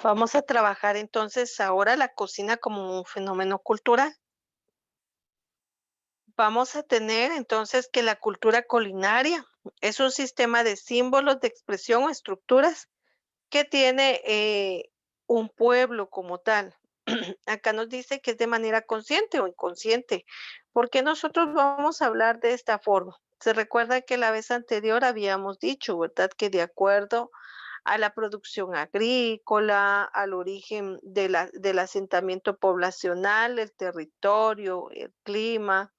Vamos a trabajar entonces ahora la cocina como un fenómeno cultural. Vamos a tener entonces que la cultura culinaria es un sistema de símbolos, de expresión o estructuras que tiene un pueblo como tal. Acá nos dice que es de manera consciente o inconsciente. ¿Por qué nosotros vamos a hablar de esta forma? Se recuerda que la vez anterior habíamos dicho, ¿verdad? Que de acuerdo a la producción agrícola, al origen de del asentamiento poblacional, el territorio, el clima,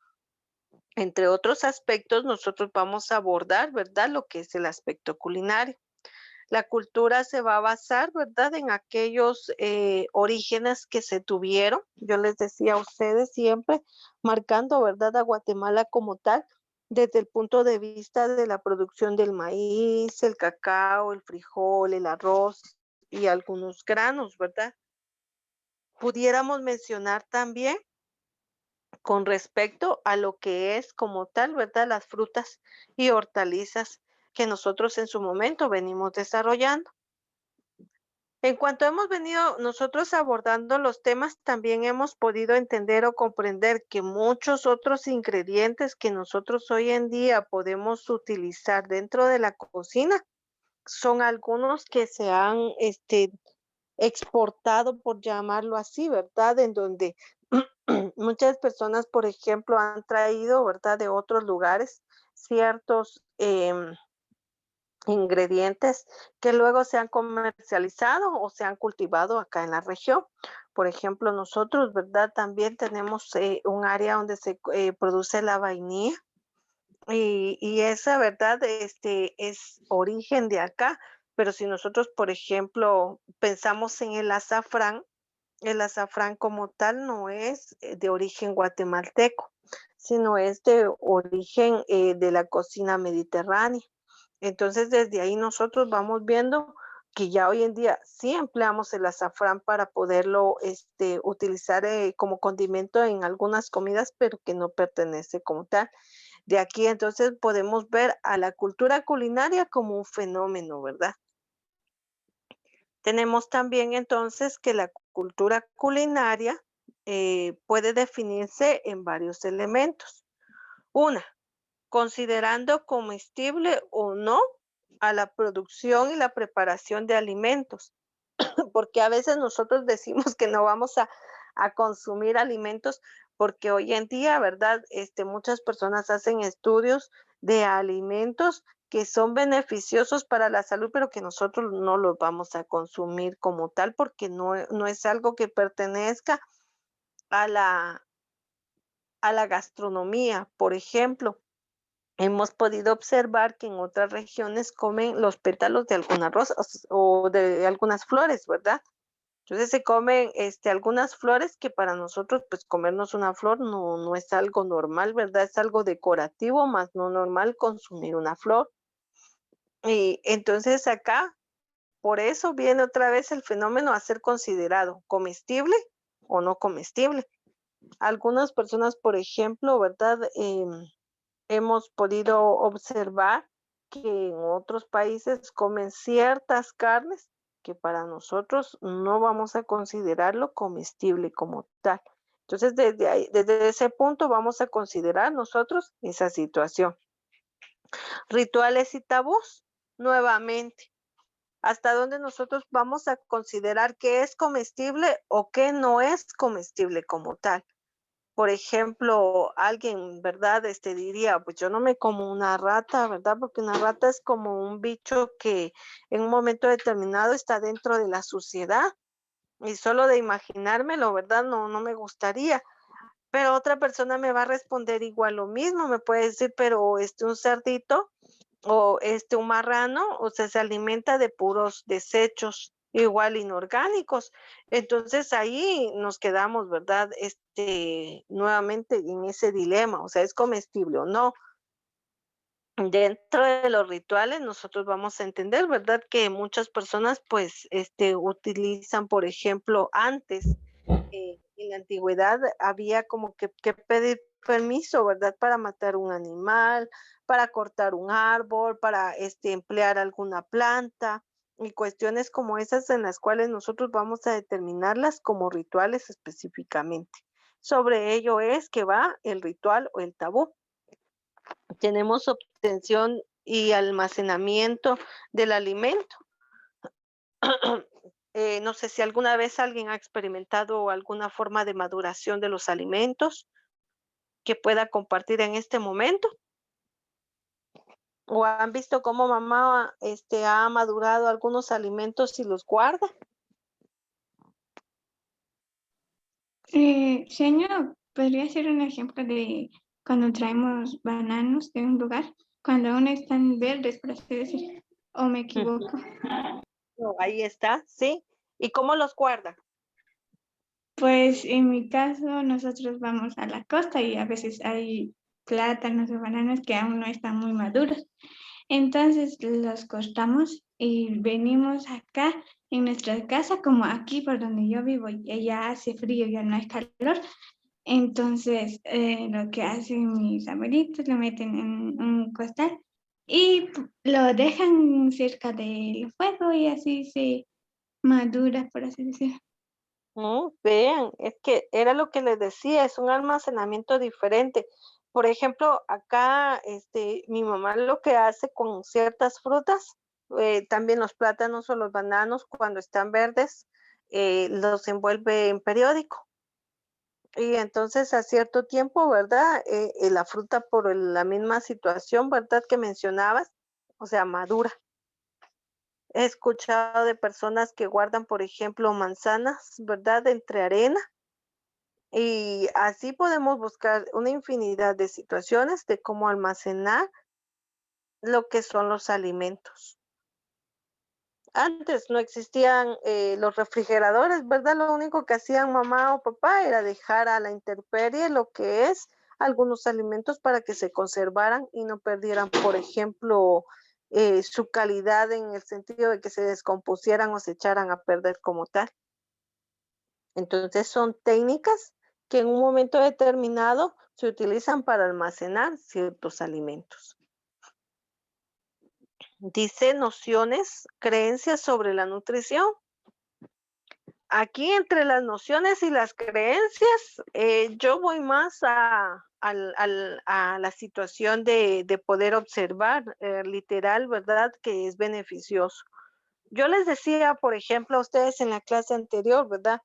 entre otros aspectos, nosotros vamos a abordar, ¿verdad? Lo que es el aspecto culinario. La cultura se va a basar, ¿verdad?, en aquellos orígenes que se tuvieron. Yo les decía a ustedes siempre, marcando, ¿verdad?, a Guatemala como tal, desde el punto de vista de la producción del maíz, el cacao, el frijol, el arroz y algunos granos, ¿verdad? Pudiéramos mencionar también con respecto a lo que es como tal, ¿verdad?, las frutas y hortalizas que nosotros en su momento venimos desarrollando. En cuanto hemos venido nosotros abordando los temas, también hemos podido entender o comprender que muchos otros ingredientes que nosotros hoy en día podemos utilizar dentro de la cocina son algunos que se han exportado, por llamarlo así, ¿verdad? En donde muchas personas, por ejemplo, han traído, ¿verdad?, de otros lugares ciertos ingredientes que luego se han comercializado o se han cultivado acá en la región. Por ejemplo, nosotros, ¿verdad? También tenemos un área donde se produce la vainilla y esa, ¿verdad? Es origen de acá, pero si nosotros, por ejemplo, pensamos en el azafrán como tal no es de origen guatemalteco, sino es de origen de la cocina mediterránea. Entonces, desde ahí nosotros vamos viendo que ya hoy en día sí empleamos el azafrán para poderlo utilizar como condimento en algunas comidas, pero que no pertenece como tal. De aquí entonces podemos ver a la cultura culinaria como un fenómeno, ¿verdad? Tenemos también entonces que la cultura culinaria puede definirse en varios elementos. Una, considerando comestible o no a la producción y la preparación de alimentos, porque a veces nosotros decimos que no vamos a consumir alimentos porque hoy en día, ¿verdad? Muchas personas hacen estudios de alimentos que son beneficiosos para la salud, pero que nosotros no los vamos a consumir como tal porque no es algo que pertenezca a a la gastronomía. Por ejemplo, hemos podido observar que en otras regiones comen los pétalos de algunas rosas o de algunas flores, ¿verdad? Entonces se comen algunas flores que para nosotros, pues comernos una flor no es algo normal, ¿verdad? Es algo decorativo, más no normal consumir una flor. Y entonces acá, por eso viene otra vez el fenómeno a ser considerado comestible o no comestible. Algunas personas, por ejemplo, ¿verdad? Hemos podido observar que en otros países comen ciertas carnes que para nosotros no vamos a considerarlo comestible como tal. Entonces, desde ahí, desde ese punto vamos a considerar nosotros esa situación. Rituales y tabús, nuevamente. ¿Hasta dónde nosotros vamos a considerar qué es comestible o qué no es comestible como tal? Por ejemplo, alguien, ¿verdad? Diría, pues yo no me como una rata, ¿verdad? Porque una rata es como un bicho que en un momento determinado está dentro de la suciedad y solo de imaginármelo, ¿verdad? No me gustaría. Pero otra persona me va a responder igual lo mismo, me puede decir, pero un cerdito o un marrano, o sea, se alimenta de puros desechos, igual inorgánicos. Entonces ahí nos quedamos, ¿verdad? Nuevamente en ese dilema, o sea, ¿es comestible o no? Dentro de los rituales nosotros vamos a entender, ¿verdad? Que muchas personas pues utilizan, por ejemplo, antes en la antigüedad había como que pedir permiso, ¿verdad? Para matar un animal, para cortar un árbol, para emplear alguna planta. y cuestiones como esas en las cuales nosotros vamos a determinarlas como rituales específicamente. Sobre ello es que va el ritual o el tabú. Tenemos obtención y almacenamiento del alimento. No sé si alguna vez alguien ha experimentado alguna forma de maduración de los alimentos que pueda compartir en este momento. ¿O han visto cómo mamá ha madurado algunos alimentos y los guarda? Señor, ¿podría ser un ejemplo de cuando traemos bananos de un lugar? Cuando aún están verdes, por así decir. ¿O me Ujú. equivoco? No, ahí está, sí. ¿Y cómo los guarda? Pues en mi caso, nosotros vamos a la costa y a veces hay plátanos o bananos que aún no están muy maduros. Entonces los cortamos y venimos acá en nuestra casa, como aquí por donde yo vivo, y ya hace frío, ya no hay calor. Entonces lo que hacen mis abuelitos, lo meten en un costal y lo dejan cerca del fuego y así se madura, por así decirlo. Vean, es que era lo que les decía, es un almacenamiento diferente. Por ejemplo, acá, mi mamá lo que hace con ciertas frutas, también los plátanos o los bananos, cuando están verdes, los envuelve en periódico. Y entonces a cierto tiempo, ¿verdad? La fruta por la misma situación, ¿verdad? Que mencionabas, o sea, madura. He escuchado de personas que guardan, por ejemplo, manzanas, ¿verdad? Entre arena. Y así podemos buscar una infinidad de situaciones de cómo almacenar lo que son los alimentos. Antes no existían los refrigeradores, ¿verdad? Lo único que hacían mamá o papá era dejar a la intemperie lo que es algunos alimentos para que se conservaran y no perdieran, por ejemplo, su calidad en el sentido de que se descompusieran o se echaran a perder como tal. Entonces son técnicas que en un momento determinado se utilizan para almacenar ciertos alimentos. Dice nociones, creencias sobre la nutrición. Aquí entre las nociones y las creencias, yo voy más a la situación de poder observar, literal, ¿verdad? Que es beneficioso. Yo les decía, por ejemplo, a ustedes en la clase anterior, ¿verdad?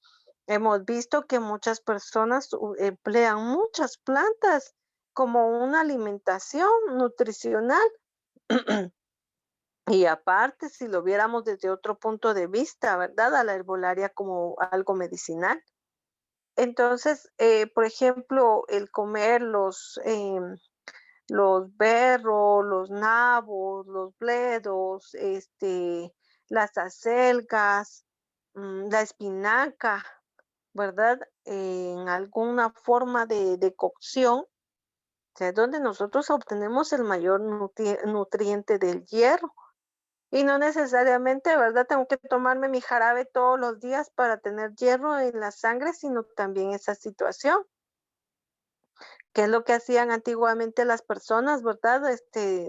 Hemos visto que muchas personas emplean muchas plantas como una alimentación nutricional. Y aparte, si lo viéramos desde otro punto de vista, ¿verdad? A la herbolaria como algo medicinal. Entonces, por ejemplo, el comer los berros, los nabos, los bledos, las acelgas, la espinaca, ¿verdad? En alguna forma de cocción, o sea, es donde nosotros obtenemos el mayor nutriente del hierro. Y no necesariamente, ¿verdad? Tengo que tomarme mi jarabe todos los días para tener hierro en la sangre, sino también esa situación, que es lo que hacían antiguamente las personas, ¿verdad?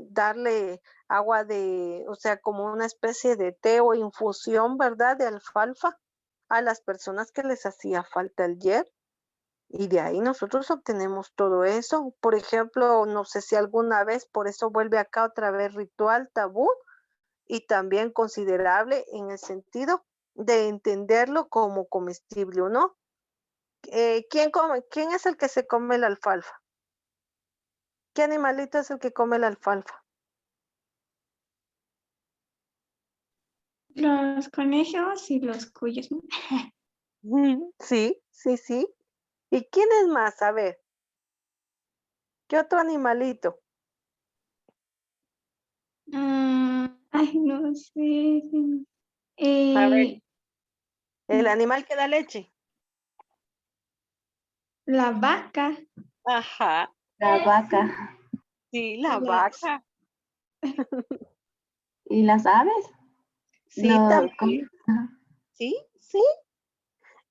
Darle agua o sea, como una especie de té o infusión, ¿verdad? De alfalfa a las personas que les hacía falta el hierro. Y de ahí nosotros obtenemos todo eso. Por ejemplo, no sé si alguna vez, por eso vuelve acá otra vez ritual tabú, y también considerable en el sentido de entenderlo como comestible o no. ¿Quién es el que se come la alfalfa? ¿Qué animalito es el que come la alfalfa? Los conejos y los cuyos, ¿no? Sí, sí, sí. ¿Y quién es más? A ver, ¿qué otro animalito? Ay, no sé. A ver, Eh, el animal que da leche. la vaca Ajá, La vaca. sí, y la las... vaca. ¿Y las aves? Sí, No, también. ajá. Sí, sí.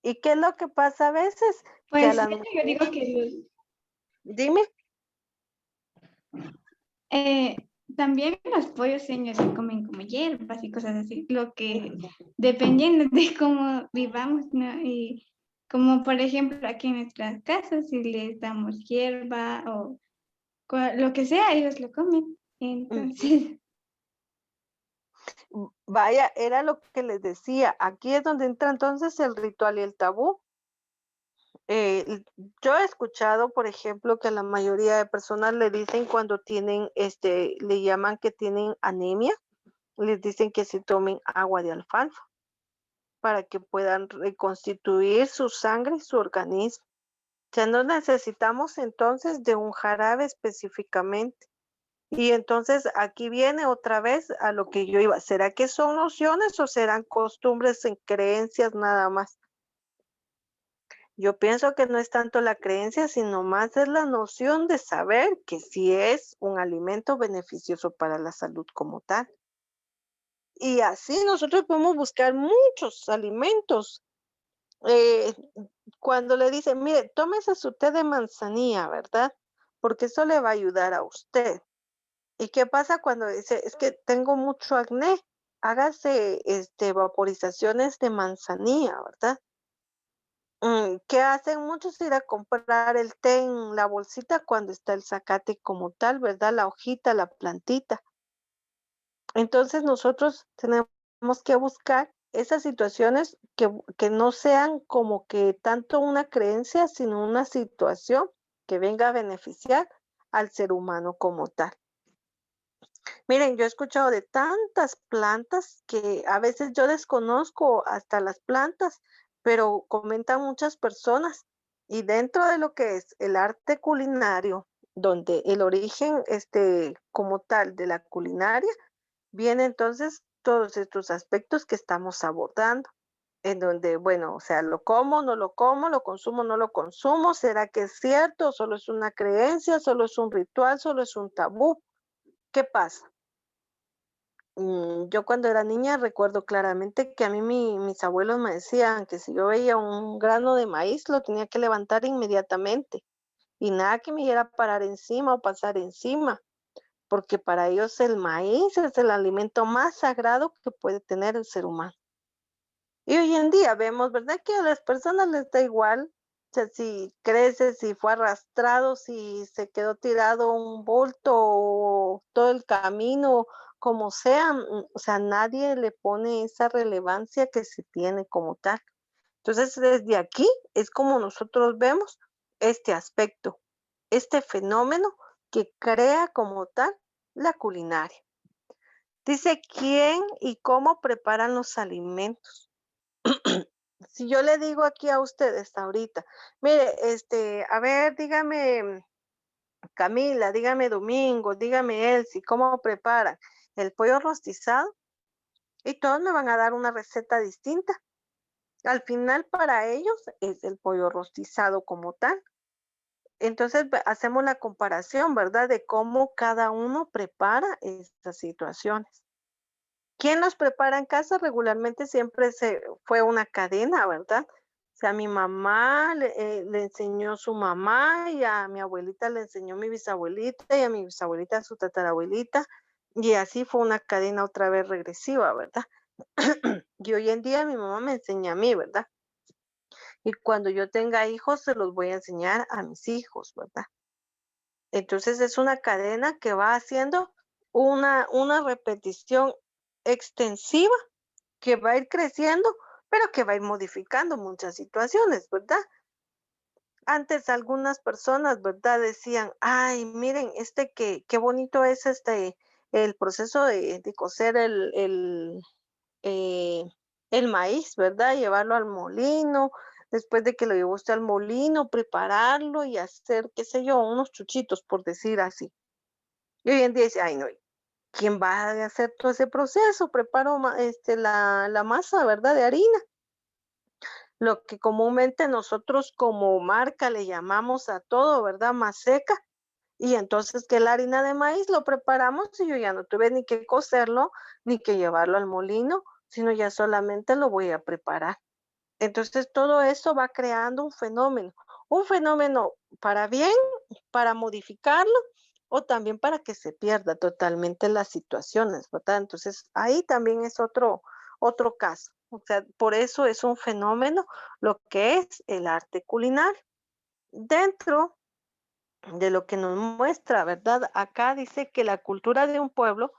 ¿Y qué es lo que pasa a veces? Que a Pues las yo digo mujeres, que dime. eh, también los pollos seños se comen como hierbas y cosas así, lo que dependiendo de cómo vivamos, ¿no? Y como por ejemplo aquí en nuestras casas, si les damos hierba o lo que sea, ellos lo comen. Ujú. Entonces, Vaya, era lo que les decía. Aquí es donde entra entonces el ritual y el tabú. Yo he escuchado, por ejemplo, que a la mayoría de personas le dicen cuando tienen, le llaman que tienen anemia, les dicen que se tomen agua de alfalfa para que puedan reconstituir su sangre y su organismo. Ya no necesitamos entonces de un jarabe específicamente. Y entonces aquí viene otra vez a lo que yo iba. ¿Será que son nociones o serán costumbres en creencias nada más? Yo pienso que no es tanto la creencia, sino más es la noción de saber que sí es un alimento beneficioso para la salud como tal. Y así nosotros podemos buscar muchos alimentos. Eh, Cuando le dicen, mire, tómese su té de manzanilla, ¿verdad? Porque eso le va a ayudar a usted. ¿Y qué pasa cuando dice, es que tengo mucho acné? Hágase vaporizaciones de manzanilla, ¿verdad? ¿Qué hacen muchos? Ir a comprar el té en la bolsita cuando está el zacate como tal, ¿verdad? La hojita, la plantita. Entonces nosotros tenemos que buscar esas situaciones que no sean como que tanto una creencia, sino una situación que venga a beneficiar al ser humano como tal. Miren, yo he escuchado de tantas plantas que a veces yo desconozco hasta las plantas, pero comentan muchas personas. Y dentro de lo que es el arte culinario, donde el origen como tal de la culinaria, viene entonces todos estos aspectos que estamos abordando, en donde, bueno, o sea, lo como, no lo como, lo consumo, no lo consumo, ¿será que es cierto? ¿Solo es una creencia? ¿Solo es un ritual? ¿Solo es un tabú? ¿Qué pasa? Yo cuando era niña recuerdo claramente que a mí mis abuelos me decían que si yo veía un grano de maíz lo tenía que levantar inmediatamente y nada que me iba a parar encima o pasar encima, porque para ellos el maíz es el alimento más sagrado que puede tener el ser humano. Y hoy en día vemos, ¿verdad? Que a las personas les da igual, o sea, si crece, si fue arrastrado, si se quedó tirado un bulto o todo el camino, como sea, o sea, nadie le pone esa relevancia que se tiene como tal. Entonces, desde aquí es como nosotros vemos este aspecto, este fenómeno que crea como tal la culinaria. Dice quién y cómo preparan los alimentos. Si yo le digo aquí a ustedes ahorita, mire, a ver, dígame Camila, dígame Domingo, dígame Elsie, ¿cómo preparan el pollo rostizado? Y todos me van a dar una receta distinta. Al final para ellos es el pollo rostizado como tal. Entonces hacemos la comparación, ¿verdad? De cómo cada uno prepara estas situaciones. ¿Quién los prepara en casa? Regularmente siempre se fue una cadena, ¿verdad? O sea, a mi mamá le enseñó su mamá, y a mi abuelita le enseñó mi bisabuelita, y a mi bisabuelita su tatarabuelita, y así fue una cadena otra vez regresiva, ¿verdad? Y hoy en día mi mamá me enseña a mí, ¿verdad? Y cuando yo tenga hijos, se los voy a enseñar a mis hijos, ¿verdad? Entonces es una cadena que va haciendo una repetición extensiva que va a ir creciendo, pero que va a ir modificando muchas situaciones, ¿verdad? Antes algunas personas, ¿verdad? Decían, ay, miren, qué bonito es el proceso de cocer eh, el maíz, ¿verdad? Llevarlo al molino, después de que lo llevó usted al molino, prepararlo y hacer, qué sé yo, unos chuchitos, por decir así. Y hoy en día dice, ay, no, ¿quién va a hacer todo ese proceso? Preparo la masa, ¿verdad? De harina, lo que comúnmente nosotros como marca le llamamos a todo, ¿verdad? Maseca. Y entonces que la harina de maíz lo preparamos y yo ya no tuve ni que cocerlo, ni que llevarlo al molino, sino ya solamente lo voy a preparar. Entonces todo eso va creando un fenómeno para bien, para modificarlo o también para que se pierda totalmente las situaciones, ¿verdad? Entonces, ahí también es otro caso. O sea, por eso es un fenómeno lo que es el arte culinario. Dentro de lo que nos muestra, ¿verdad? Acá dice que la cultura de un pueblo,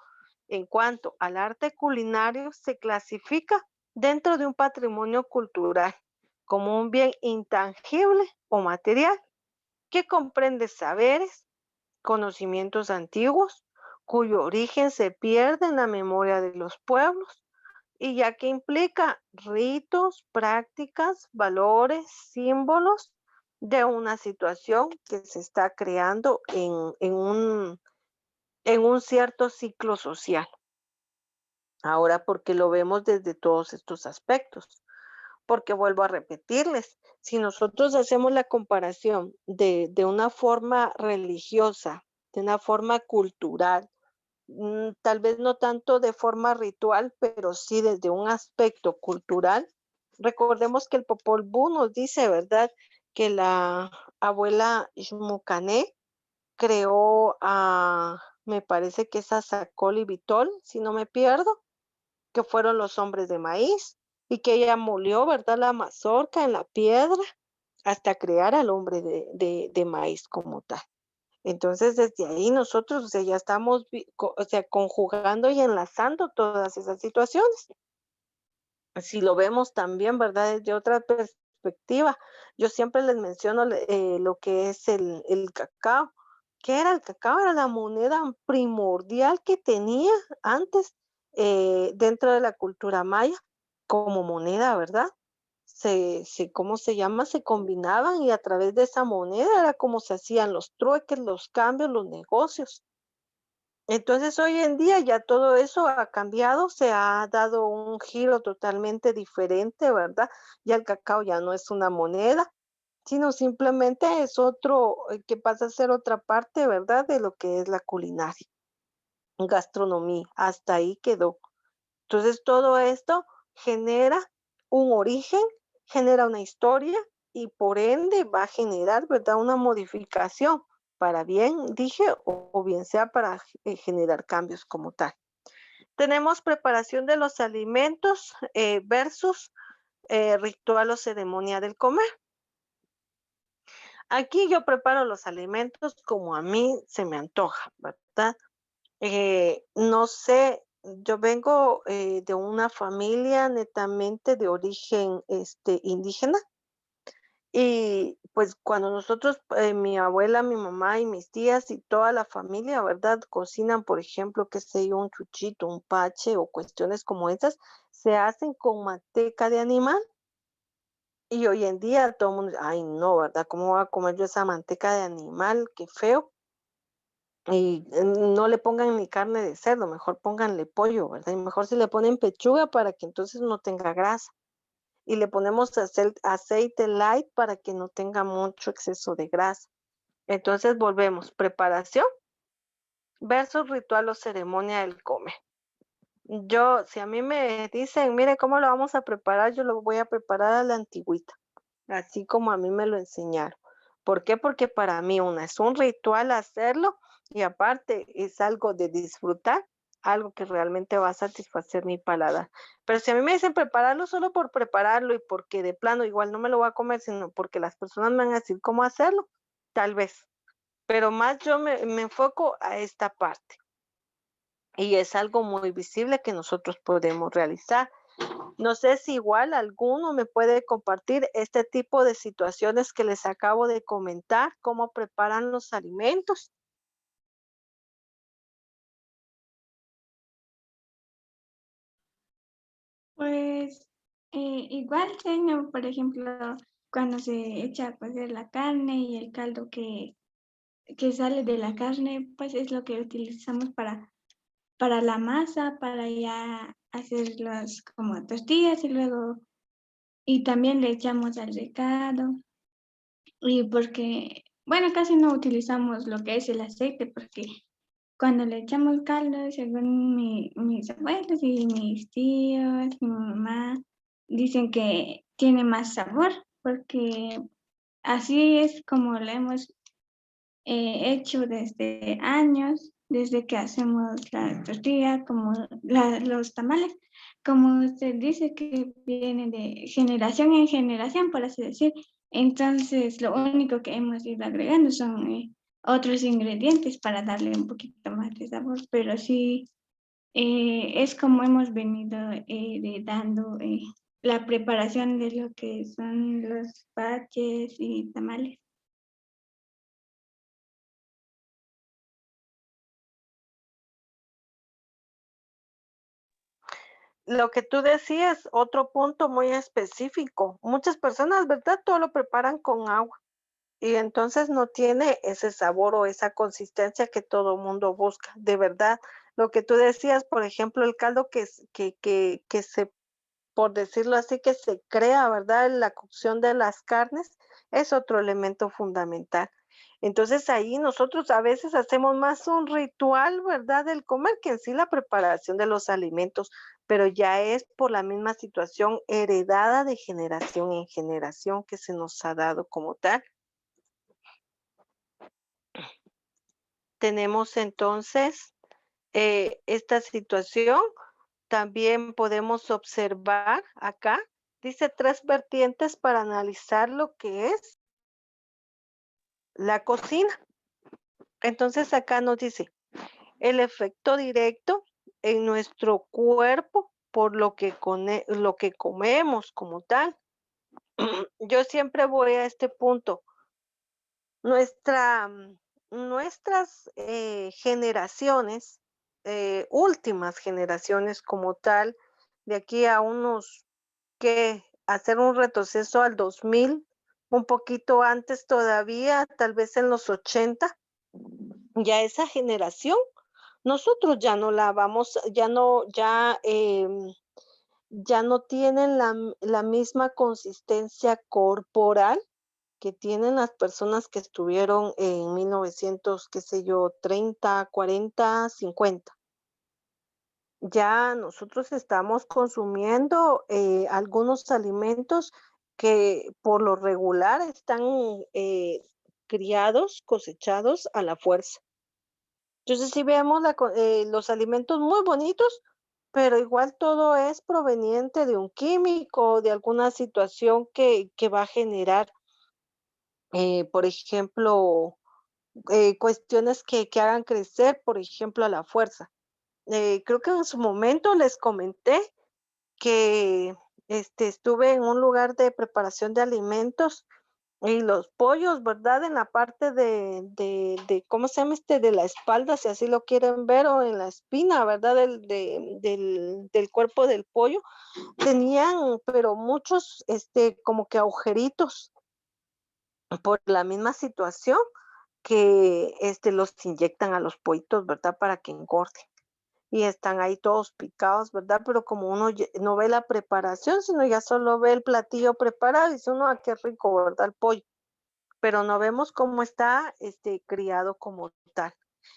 en cuanto al arte culinario, se clasifica dentro de un patrimonio cultural como un bien intangible o material que comprende saberes, conocimientos antiguos, cuyo origen se pierde en la memoria de los pueblos, y ya que implica ritos, prácticas, valores, símbolos de una situación que se está creando en un cierto ciclo social. Ahora, porque lo vemos desde todos estos aspectos, porque vuelvo a repetirles, si nosotros hacemos la comparación de una forma religiosa, de una forma cultural, tal vez no tanto de forma ritual, pero sí desde un aspecto cultural. Recordemos que el Popol Vuh nos dice, ¿verdad?, que la abuela Xmucané creó me parece que es a Sacol y Vitol, si no me pierdo, que fueron los hombres de maíz, y que ella molió, ¿verdad?, la mazorca en la piedra hasta crear al hombre de maíz como tal. Entonces, desde ahí nosotros, o sea, ya estamos, o sea, conjugando y enlazando todas esas situaciones. Si lo vemos también, ¿verdad? Desde otra perspectiva, yo siempre les menciono lo que es el cacao. ¿Qué era el cacao? Era la moneda primordial que tenía antes dentro de la cultura maya como moneda, ¿verdad? ¿Cómo se llama? Se combinaban y a través de esa moneda era como se hacían los trueques, los cambios, los negocios. Entonces, hoy en día ya todo eso ha cambiado, se ha dado un giro totalmente diferente, ¿verdad? Ya el cacao ya no es una moneda, sino simplemente es otro, que pasa a ser otra parte, ¿verdad? De lo que es la culinaria, gastronomía, hasta ahí quedó. Entonces, todo esto genera un origen, genera una historia y por ende va a generar, ¿verdad?, una modificación para bien, dije, o bien sea para generar cambios como tal. Tenemos preparación de los alimentos versus ritual o ceremonia del comer. Aquí yo preparo los alimentos como a mí se me antoja, ¿verdad? No sé, yo vengo de una familia netamente de origen indígena y pues cuando nosotros, mi abuela, mi mamá y mis tías y toda la familia, ¿verdad? Cocinan, por ejemplo, qué sé yo, un chuchito, un pache o cuestiones como esas, se hacen con manteca de animal y hoy en día todo el mundo, ay no, ¿verdad? ¿Cómo voy a comer yo esa manteca de animal? Qué feo. Y no le pongan ni carne de cerdo, mejor pónganle pollo, ¿verdad? Y mejor si le ponen pechuga para que entonces no tenga grasa. Y le ponemos aceite light para que no tenga mucho exceso de grasa. Entonces volvemos, preparación versus ritual o ceremonia del comer. Yo, si a mí me dicen, mire cómo lo vamos a preparar, yo lo voy a preparar a la antigüita, así como a mí me lo enseñaron. ¿Por qué? Porque para mí es un ritual hacerlo y aparte es algo de disfrutar, algo que realmente va a satisfacer mi paladar. Pero si a mí me dicen prepararlo solo por prepararlo y porque de plano igual no me lo voy a comer, sino porque las personas me van a decir cómo hacerlo, tal vez. Pero más yo me enfoco a esta parte y es algo muy visible que nosotros podemos realizar. No sé si igual alguno me puede compartir este tipo de situaciones que les acabo de comentar, cómo preparan los alimentos. Pues igual, Señor, por ejemplo, cuando se echa a cocer la carne y el caldo que sale de la carne, pues es lo que utilizamos para la masa, para ya hacer las como tortillas y luego, y también le echamos al recado. Y porque, bueno, casi no utilizamos lo que es el aceite, porque cuando le echamos caldo, según mis abuelos y mis tíos, mi mamá, dicen que tiene más sabor, porque así es como lo hemos hecho desde años, desde que hacemos la tortilla, como los tamales, como usted dice, que viene de generación en generación, por así decir. Entonces, lo único que hemos ido agregando son otros ingredientes para darle un poquito más de sabor, pero sí es como hemos venido heredando la preparación de lo que son los paches y tamales. Lo que tú decías, otro punto muy específico. Muchas personas, ¿verdad? Todo lo preparan con agua y entonces no tiene ese sabor o esa consistencia que todo mundo busca. De verdad, lo que tú decías, por ejemplo, el caldo que se, por decirlo así, que se crea, ¿verdad? En la cocción de las carnes es otro elemento fundamental. Entonces ahí nosotros a veces hacemos más un ritual, ¿verdad? Del comer que en sí la preparación de los alimentos, pero ya es por la misma situación heredada de generación en generación que se nos ha dado como tal. Tenemos entonces esta situación. También podemos observar acá, dice tres vertientes para analizar lo que es la cocina. Entonces acá nos dice el efecto directo en nuestro cuerpo por lo que comemos como tal. Yo siempre voy a este punto. Nuestra, nuestras generaciones, últimas generaciones como tal, de aquí a unos, que hacer un retroceso al 2000, un poquito antes todavía, tal vez en los 80, ya esa generación, nosotros ya no la vamos, ya no, ya no tienen la misma consistencia corporal que tienen las personas que estuvieron en 1900, qué sé yo, 30, 40, 50. Ya nosotros estamos consumiendo algunos alimentos que por lo regular están criados, cosechados a la fuerza. Entonces, si vemos los alimentos muy bonitos, pero igual todo es proveniente de un químico, de alguna situación que va a generar, por ejemplo, cuestiones que hagan crecer, por ejemplo, a la fuerza. Creo que en su momento les comenté que estuve en un lugar de preparación de alimentos y los pollos, ¿verdad? En la parte ¿cómo se llama de la espalda, si así lo quieren ver, o en la espina, ¿verdad? Del cuerpo del pollo, tenían, pero muchos, como que agujeritos por la misma situación que, los inyectan a los pollitos, ¿verdad? Para que engorden. Y están ahí todos picados, ¿verdad? Pero como uno no ve la preparación, sino ya solo ve el platillo preparado y dice uno, ah, qué rico, ¿verdad? El pollo, pero no vemos cómo está criado como tal.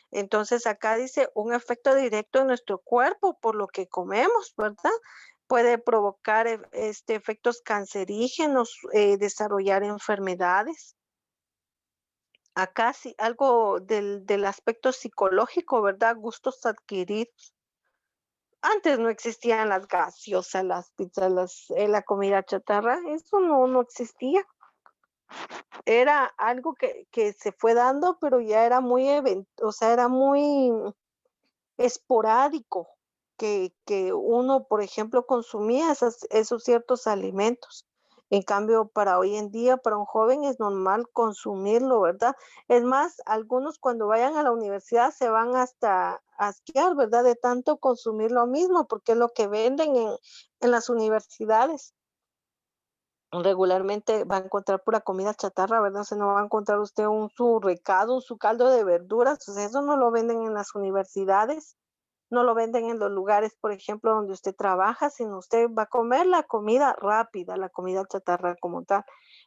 Entonces acá dice un efecto directo en nuestro cuerpo por lo que comemos, ¿verdad? Puede provocar efectos cancerígenos, desarrollar enfermedades. Acá sí, algo del aspecto psicológico, ¿verdad? Gustos adquiridos. Antes no existían las gaseosas, las pizzas, la comida chatarra, eso no existía. Era algo que se fue dando, pero ya era muy o sea, era muy esporádico que uno, por ejemplo, consumía esos ciertos alimentos. En cambio, para hoy en día, para un joven es normal consumirlo, ¿verdad? Es más, algunos cuando vayan a la universidad se van hasta a asquear, ¿verdad? De tanto consumir lo mismo, porque es lo que venden en las universidades. Regularmente va a encontrar pura comida chatarra, ¿verdad? O sea, no va a encontrar usted su recado, su caldo de verduras, o sea, eso no lo venden en las universidades, no lo venden en los lugares, por ejemplo, donde usted trabaja, sino usted va a comer la comida rápida, la comida chatarra como tal.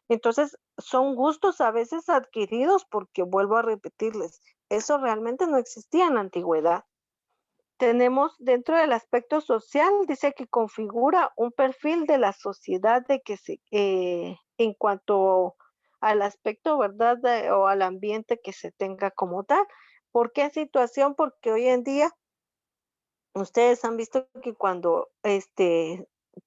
Entonces, son gustos a veces adquiridos porque vuelvo a repetirles, eso realmente no existía en la antigüedad. Tenemos dentro del aspecto social, dice que configura un perfil de la sociedad de que en cuanto al aspecto, ¿verdad? O al ambiente que se tenga como tal. ¿Por qué situación? Porque hoy en día ustedes han visto que cuando,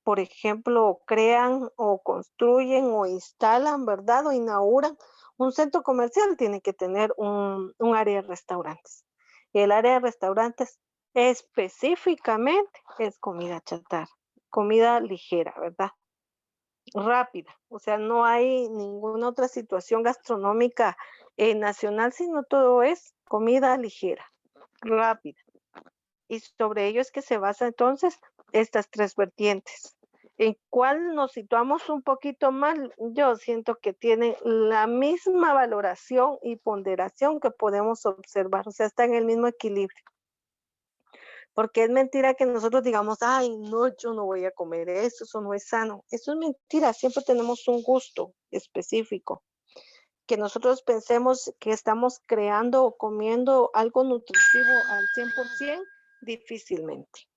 por ejemplo, crean o construyen o instalan, ¿verdad? O inauguran un centro comercial, tiene que tener un área de restaurantes. Y el área de restaurantes específicamente es comida chatarra, comida ligera, ¿verdad? Rápida. O sea, no hay ninguna otra situación gastronómica nacional, sino todo es comida ligera, rápida. Y sobre ello es que se basa entonces estas tres vertientes. ¿En cuál nos situamos un poquito mal? Yo siento que tienen la misma valoración y ponderación que podemos observar, o sea, está en el mismo equilibrio. Porque es mentira que nosotros digamos, ay, no, yo no voy a comer eso no es sano. Eso es mentira, siempre tenemos un gusto específico. Que nosotros pensemos que estamos creando o comiendo algo nutritivo al 100%, difícilmente.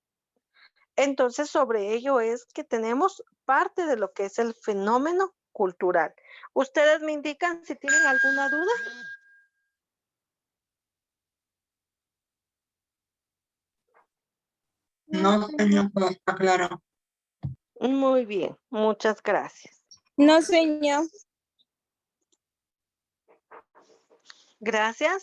Entonces, sobre ello es que tenemos parte de lo que es el fenómeno cultural. ¿Ustedes me indican si tienen alguna duda? No, señor, todo está claro. Muy bien, muchas gracias. No, señor. Gracias.